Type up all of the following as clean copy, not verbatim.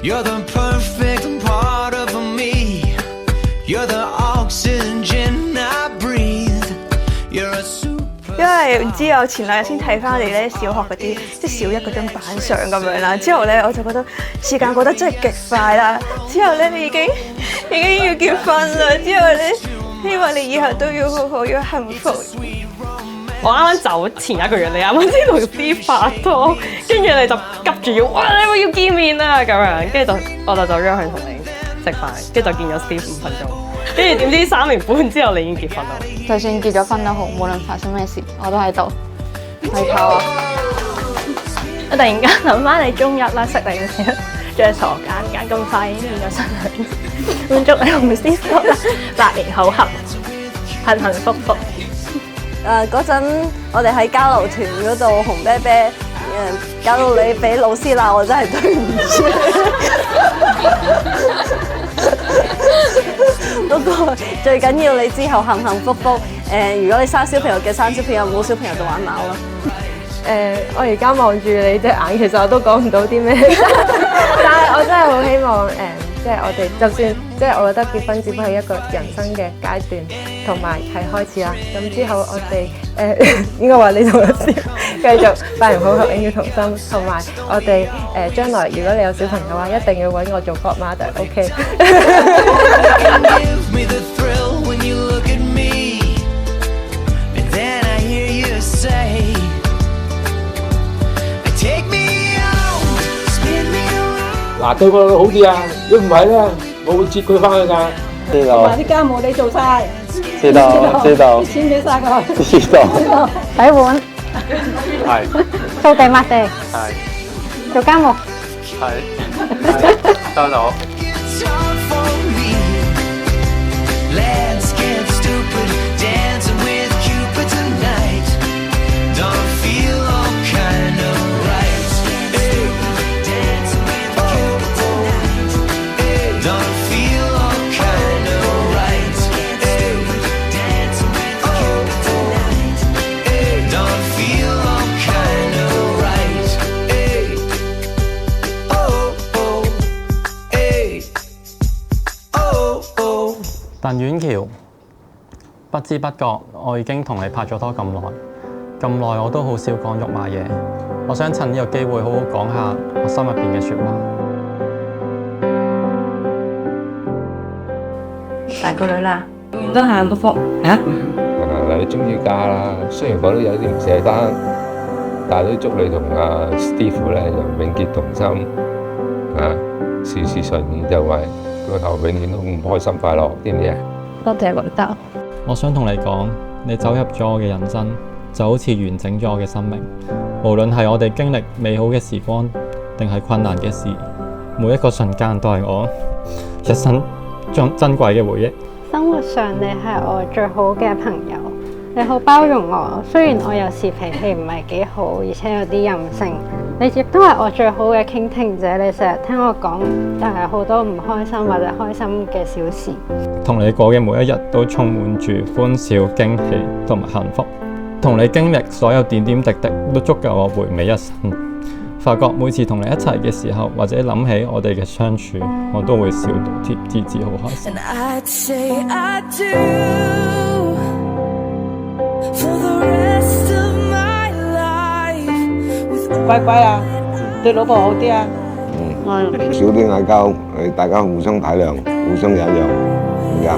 You're the perfect part of me. You're the oxygen I breathe. You're a super。因為唔知我前兩日先睇翻你咧小學嗰啲，即係小一嗰張板相咁樣啦。之後咧我就覺得時間過得真係極快啦。之後咧你已經要結婚啦。之後咧希望你以後都要好好要幸福。我啱啱走前一個月，你啱啱先同 Steve 拍拖，跟住你就急住要，哇！你要見面啦咁樣，跟住我就走咗去同你食飯，跟住就見咗 Steve 5分鐘，跟住點知3年半之後你已經結婚啦。就算結咗婚都好，無論發生咩事，我都喺度。係靠啊！我突然間諗翻你中一啦，識你嘅時候，仲係傻更咁快已經變咗新娘，滿足你同 Steve 啦，8年好合，幸幸福福。嗰陣我哋喺交流團嗰度紅啤啤，搞到你俾老師鬧，我真係對唔住。不過最緊要你之後幸幸福福。如果你生小朋友嘅生小朋友，冇小朋友就玩貓啦。我而家望住你隻眼，其實我都講唔到啲咩，但係我真係好希望即係我哋就算即係我覺得結婚只不過係一個人生嘅階段，同埋係開始啦。咁之後我哋應該話你同我先繼續百年好合，永遠同心。同埋我哋將來如果你有小朋友嘅話，一定要揾我做 godmother，OK？嗱，對個女好啲啊！如果唔係咧，我會接佢翻去㗎。知道。啲家務你做晒。知道。啲錢俾晒佢。知道。洗碗。係。掃地抹地。係。做家務。係。收到。鄧婉橋，不知不覺我已經同你拍咗拖咁耐我都好少講肉麻嘢。我想趁呢個機會好好講下我心入邊嘅説話。大個女啦，永遠都幸幸福福嚇。你終於嫁啦，雖然我都有啲唔捨得，但係都祝你同阿 Steve 咧就永結同心，事事順意，就為個頭永遠都咁開心快樂，知唔知啊？多謝雲德。我想同你講，你走入咗我嘅人生，就好似完整咗我嘅生命。無論係我哋經歷美好嘅時光，定係困難嘅事，每一個瞬間都係我一生珍貴嘅回憶。生活上你係我最好嘅朋友，你好包容我，雖然我有時脾氣唔係幾好，而且有啲任性。你亦都係我最好嘅傾聽者，你成日聽我講好多唔開心或者開心嘅小事。同你過嘅每一日都充滿住歡笑、驚喜同埋幸福。同你經歷所有點點滴滴都足夠我回味一生。發覺每次同你一齊嘅時候，或者諗起我哋嘅相處，我都會笑到貼貼紙好開心。乖乖啊，對老婆好啲啊。少啲嗌交，大家互相體諒，互相忍讓，咁樣。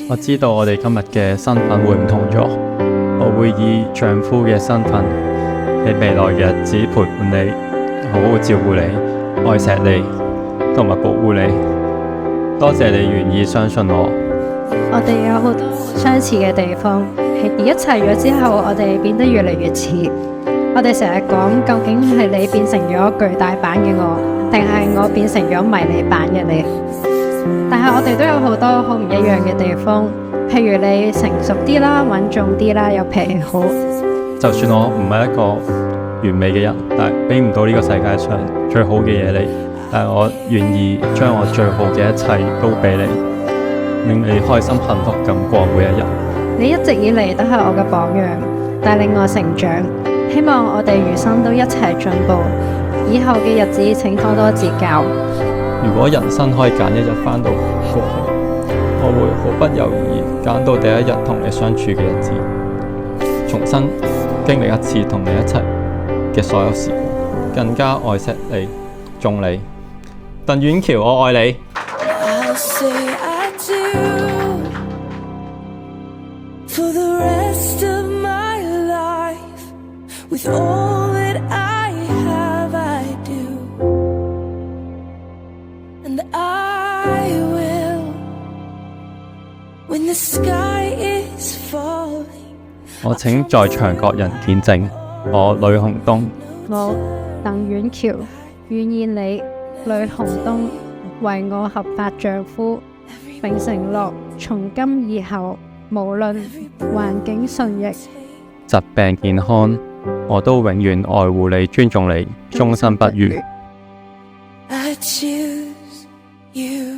我知道我哋今日嘅身份會唔同咗，我會以丈夫嘅身份喺未來嘅日子陪伴你，好好照顧你，愛錫你，同埋保護你。多謝你願意相信我。我哋有好多相似嘅地方，而一齊咗之後，我哋變得越嚟越似。我哋成日講，究竟係你變成咗巨大版嘅我，定係我變成咗迷你版嘅你？但係係我哋都有好多好唔一樣嘅地方，譬如你成熟啲啦、穩重啲啦、有脾氣好。就算我唔係一個完美嘅人，但係俾唔到呢個世界上最好嘅嘢你，但係我願意將我最好嘅一切都俾你，令你開心幸福咁過每一日。你一直以嚟都係我嘅榜樣，帶領我成長。希望我哋餘生都一齊進步。以後嘅日子請多多指教。如果人生可以揀一日返到過去，我會毫不猶豫揀到第一日同你相處嘅日子，重新經歷一次同你一齊嘅所有時光，更加愛惜你、重你。鄧婉喬，我愛你。I'll say I do for the rest of my life. With all that I have, I do, and I will when the sky is falling. 我請在場各人見證，我呂鴻東，我鄧婉喬願意你呂鴻東為我合法丈夫，並承諾從今以後無論環境順逆、疾病健康，我都永遠愛護你、尊重你，終身不渝。I choose you.